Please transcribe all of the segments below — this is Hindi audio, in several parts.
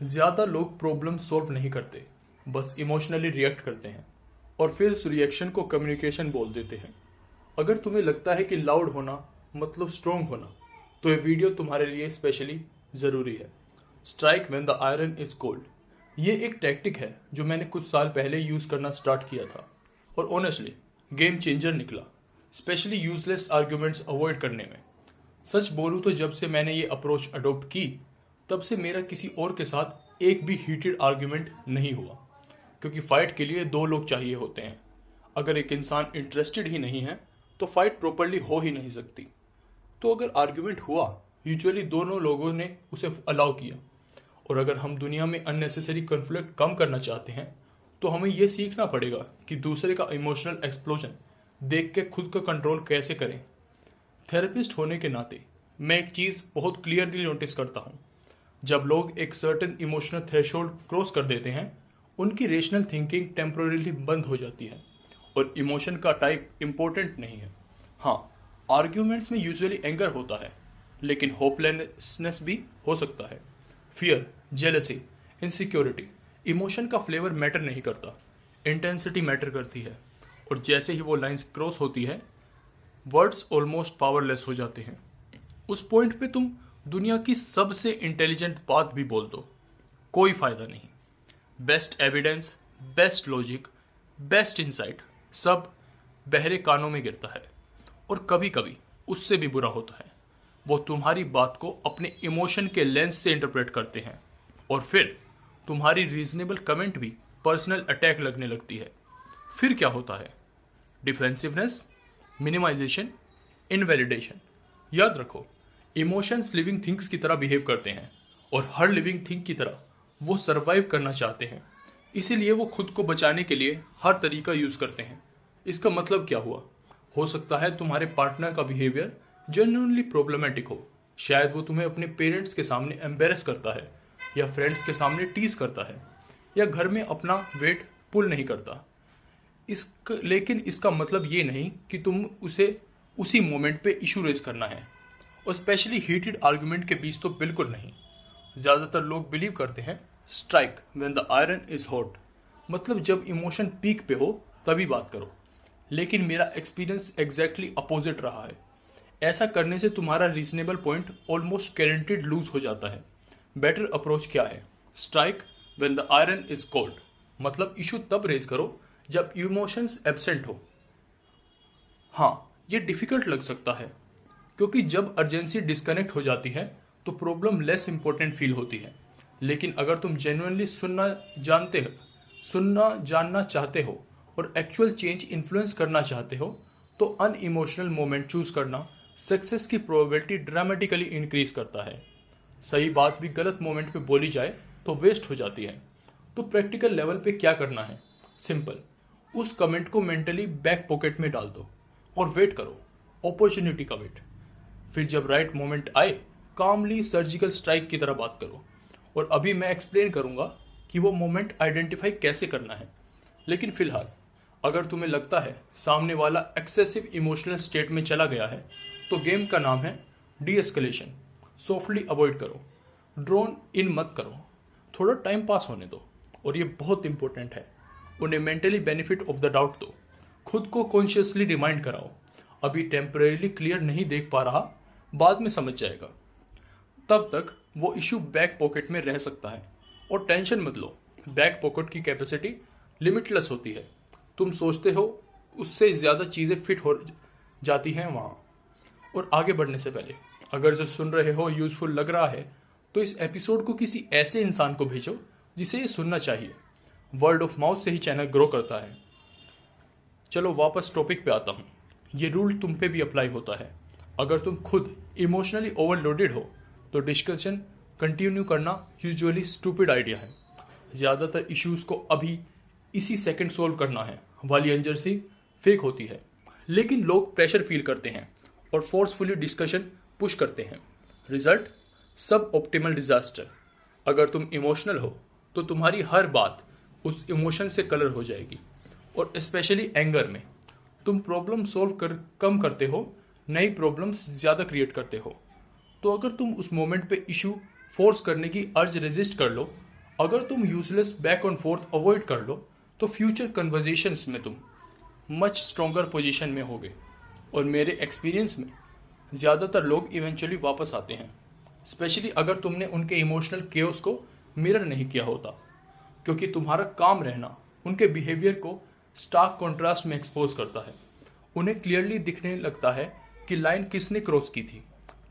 ज़्यादा लोग प्रॉब्लम सॉल्व नहीं करते, बस इमोशनली रिएक्ट करते हैं और फिर उस रिएक्शन को कम्युनिकेशन बोल देते हैं। अगर तुम्हें लगता है कि लाउड होना मतलब स्ट्रोंग होना, तो ये वीडियो तुम्हारे लिए स्पेशली ज़रूरी है। Strike when the iron is cold, ये एक टैक्टिक है जो मैंने कुछ साल पहले यूज़ करना स्टार्ट किया था और ऑनेस्टली गेम चेंजर निकला, स्पेशली यूजलेस आर्ग्यूमेंट्स अवॉइड करने में। सच बोलूँ तो जब से मैंने ये अप्रोच अडोप्ट की, तब से मेरा किसी और के साथ एक भी हीटेड आर्ग्यूमेंट नहीं हुआ, क्योंकि फाइट के लिए दो लोग चाहिए होते हैं। अगर एक इंसान इंटरेस्टेड ही नहीं है तो फाइट प्रॉपरली हो ही नहीं सकती। तो अगर आर्ग्यूमेंट हुआ, यूजुअली दोनों लोगों ने उसे अलाउ किया। और अगर हम दुनिया में अननेसेसरी कॉन्फ्लिक्ट कम करना चाहते हैं, तो हमें यह सीखना पड़ेगा कि दूसरे का इमोशनल एक्सप्लोजन देख के खुद का कंट्रोल कैसे करें। थेरेपिस्ट होने के नाते मैं एक चीज़ बहुत क्लियरली नोटिस करता हूँ। जब लोग एक सर्टेन इमोशनल थ्रेशोल्ड क्रॉस कर देते हैं, उनकी रेशनल थिंकिंग टेम्पोरेली बंद हो जाती है और इमोशन का टाइप इम्पोर्टेंट नहीं है। हाँ, आर्ग्यूमेंट्स में यूजुअली एंगर होता है, लेकिन होपलेसनेस भी हो सकता है। फियर, जेलसी, इनसिक्योरिटी, इमोशन का फ्लेवर मैटर नहीं करता, इंटेंसिटी मैटर करती है। और जैसे ही वो लाइंस क्रॉस होती है, वर्ड्स ऑलमोस्ट पावरलेस हो जाते हैं। उस पॉइंट पे तुम दुनिया की सबसे इंटेलिजेंट बात भी बोल दो, कोई फायदा नहीं। Best evidence, best logic, best insight सब बहरे कानों में गिरता है। और कभी कभी उससे भी बुरा होता है, वो तुम्हारी बात को अपने इमोशन के लेंस से इंटरप्रेट करते हैं और फिर तुम्हारी रीजनेबल कमेंट भी पर्सनल अटैक लगने लगती है। फिर क्या होता है? Defensiveness, minimization, invalidation. याद रखो, इमोशंस लिविंग थिंग्स की तरह बिहेव करते हैं और हर लिविंग थिंग की तरह वो सरवाइव करना चाहते हैं। इसीलिए वो खुद को बचाने के लिए हर तरीका यूज करते हैं। इसका मतलब क्या हुआ? हो सकता है तुम्हारे पार्टनर का बिहेवियर जेन्युइनली प्रॉब्लमेटिक हो। शायद वो तुम्हें अपने पेरेंट्स के सामने एम्बेरस करता है, या फ्रेंड्स के सामने टीज करता है, या घर में अपना वेट पुल नहीं करता। लेकिन इसका मतलब ये नहीं कि तुम उसे उसी मोमेंट पे इशू रेज करना है, और स्पेशली हीटेड आर्गुमेंट के बीच तो बिल्कुल नहीं। ज़्यादातर लोग बिलीव करते हैं strike when the iron is hot, मतलब जब इमोशन पीक पे हो तभी बात करो। लेकिन मेरा एक्सपीरियंस एग्जैक्टली अपोजिट रहा है। ऐसा करने से तुम्हारा reasonable point almost guaranteed lose हो जाता है। बेटर अप्रोच क्या है? Strike when the iron is cold, मतलब इशू तब रेज करो जब इमोशंस एब्सेंट हो। हाँ, ये डिफिकल्ट लग सकता है, क्योंकि जब अर्जेंसी डिस्कनेक्ट हो जाती है तो प्रॉब्लम लेस इंपॉर्टेंट फील होती है। लेकिन अगर तुम जेन्युइनली सुनना जानना चाहते हो और एक्चुअल चेंज इन्फ्लुएंस करना चाहते हो, तो अनइमोशनल मोमेंट चूज करना सक्सेस की प्रोबेबिलिटी ड्रामेटिकली इंक्रीज करता है। सही बात भी गलत मोमेंट पे बोली जाए तो वेस्ट हो जाती है। तो प्रैक्टिकल लेवल पे क्या करना है? सिंपल, उस कमेंट को मेंटली बैक पॉकेट में डाल दो और वेट करो, अपॉर्चुनिटी का वेट। फिर जब राइट मोमेंट आए, कामली सर्जिकल स्ट्राइक की तरह बात करो। और अभी मैं एक्सप्लेन करूंगा कि वो मोमेंट आइडेंटिफाई कैसे करना है। लेकिन फिलहाल अगर तुम्हें लगता है सामने वाला एक्सेसिव इमोशनल स्टेट में चला गया है, तो गेम का नाम है डी एस्केलेशन। सॉफ्टली अवॉइड करो, ड्रोन इन मत करो, थोड़ा टाइम पास होने दो। और ये बहुत इंपॉर्टेंट है, उन्हें mentally benefit of the doubt दो। खुद को कॉन्शियसली रिमाइंड कराओ, अभी टेम्परेली क्लियर नहीं देख पा रहा, बाद में समझ जाएगा। तब तक वो इश्यू बैक पॉकेट में रह सकता है। और टेंशन मत लो, बैक पॉकेट की कैपेसिटी लिमिटलेस होती है। तुम सोचते हो उससे ज़्यादा चीज़ें फिट हो जाती हैं वहाँ। और आगे बढ़ने से पहले, अगर जो सुन रहे हो यूजफुल लग रहा है, तो इस एपिसोड को किसी ऐसे इंसान को भेजो जिसे ये सुनना चाहिए। वर्ड ऑफ माउथ से ही चैनल ग्रो करता है। चलो वापस टॉपिक पे आता हूँ। ये रूल तुम पे भी अप्लाई होता है। अगर तुम खुद इमोशनली ओवरलोडेड हो, तो डिस्कशन कंटिन्यू करना यूजुअली स्टूपिड आइडिया है। ज़्यादातर इश्यूज़ को अभी इसी सेकंड सोल्व करना है वाली एनर्जी फेक होती है। लेकिन लोग प्रेशर फील करते हैं और फोर्सफुली डिस्कशन पुश करते हैं। रिजल्ट सब ऑप्टिमल डिजास्टर। अगर तुम इमोशनल हो तो तुम्हारी हर बात उस इमोशन से कलर हो जाएगी। और स्पेशली एंगर में तुम प्रॉब्लम सोल्व कम करते हो, नई प्रॉब्लम्स ज़्यादा क्रिएट करते हो। तो अगर तुम उस मोमेंट पे इशू फोर्स करने की अर्ज रेजिस्ट कर लो, अगर तुम useless back and fourth avoid कर लो तो फ्यूचर कन्वर्जेशंस में तुम मच स्ट्रॉन्गर पोजीशन में होगे। और मेरे एक्सपीरियंस में ज़्यादातर लोग इवेंचुअली वापस आते हैं, स्पेशली अगर तुमने उनके इमोशनल केओस को मिरर नहीं किया होता, क्योंकि तुम्हारा काम रहना उनके बिहेवियर को स्टार्क कॉन्ट्रास्ट में एक्सपोज करता है। उन्हें क्लियरली दिखने लगता है कि लाइन किसने क्रॉस की थी।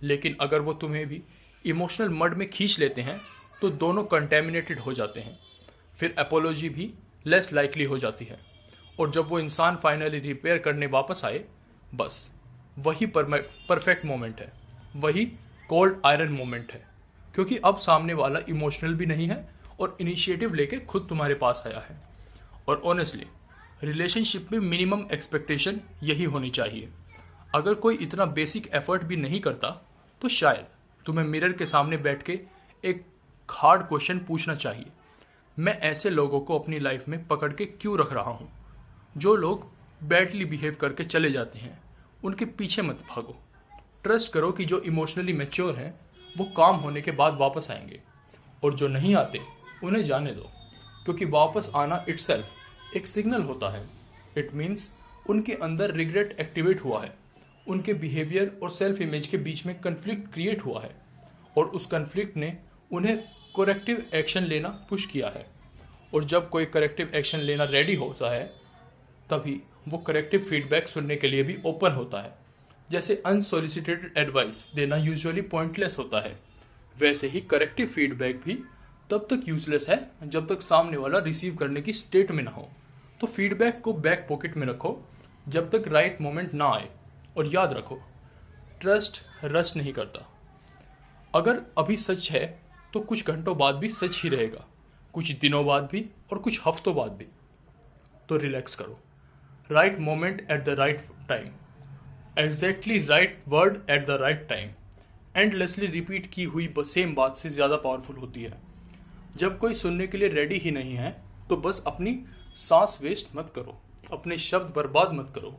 लेकिन अगर वो तुम्हें भी इमोशनल मड में खींच लेते हैं तो दोनों कंटेमिनेटेड हो जाते हैं। फिर अपोलॉजी भी लेस लाइकली हो जाती है। और जब वो इंसान फाइनली रिपेयर करने वापस आए, बस वही परफेक्ट मोमेंट है, वही कोल्ड आयरन मोमेंट है, क्योंकि अब सामने वाला इमोशनल भी नहीं है और इनिशिएटिव लेके खुद तुम्हारे पास आया है। और ऑनेस्टली रिलेशनशिप में मिनिमम एक्सपेक्टेशन यही होनी चाहिए। अगर कोई इतना बेसिक एफर्ट भी नहीं करता तो शायद तुम्हें मिरर के सामने बैठ के एक हार्ड क्वेश्चन पूछना चाहिए, मैं ऐसे लोगों को अपनी लाइफ में पकड़ के क्यों रख रहा हूँ? जो लोग बैडली बिहेव करके चले जाते हैं उनके पीछे मत भागो। ट्रस्ट करो कि जो इमोशनली मैच्योर हैं वो काम होने के बाद वापस आएंगे, और जो नहीं आते उन्हें जाने दो, क्योंकि वापस आना इटसेल्फ एक सिग्नल होता है। इट मीन्स उनके अंदर रिग्रेट एक्टिवेट हुआ है, उनके बिहेवियर और सेल्फ इमेज के बीच में कन्फ्लिक्ट क्रिएट हुआ है, और उस कन्फ्लिक्ट ने उन्हें करेक्टिव एक्शन लेना पुश किया है। और जब कोई करेक्टिव एक्शन लेना रेडी होता है तभी वो करेक्टिव फीडबैक सुनने के लिए भी ओपन होता है। जैसे अनसोलिसिटेड एडवाइस देना यूजुअली पॉइंटलेस होता है, वैसे ही करेक्टिव फीडबैक भी तब तक यूजलेस है जब तक सामने वाला रिसीव करने की स्टेट में ना हो। तो फीडबैक को बैक पॉकेट में रखो जब तक राइट मोमेंट ना आए। और याद रखो, ट्रस्ट रस्ट नहीं करता। अगर अभी सच है तो कुछ घंटों बाद भी सच ही रहेगा, कुछ दिनों बाद भी और कुछ हफ्तों बाद भी। तो रिलैक्स करो। Right moment at the right time, exactly right word at the right time, endlessly repeat की हुई सेम बात से ज़्यादा पावरफुल होती है। जब कोई सुनने के लिए रेडी ही नहीं है तो बस अपनी सांस वेस्ट मत करो, अपने शब्द बर्बाद मत करो।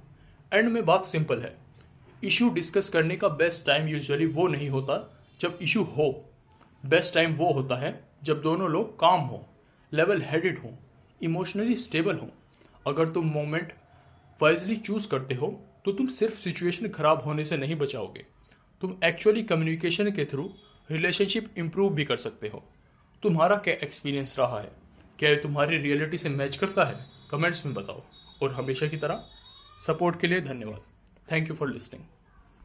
एंड में बात सिंपल है, इशू डिस्कस करने का बेस्ट टाइम यूजुअली वो नहीं होता जब इशू हो। बेस्ट टाइम वो होता है जब दोनों लोग काम हो, लेवल हेडेड हो, इमोशनली स्टेबल हो। अगर तुम मोमेंट वाइजली चूज करते हो तो तुम सिर्फ सिचुएशन खराब होने से नहीं बचाओगे, तुम एक्चुअली कम्युनिकेशन के थ्रू रिलेशनशिप इंप्रूव भी कर सकते हो। तुम्हारा क्या एक्सपीरियंस रहा है? क्या ये तुम्हारी रियलिटी से मैच करता है? कमेंट्स में बताओ। और हमेशा की तरह सपोर्ट के लिए धन्यवाद। Thank you for listening.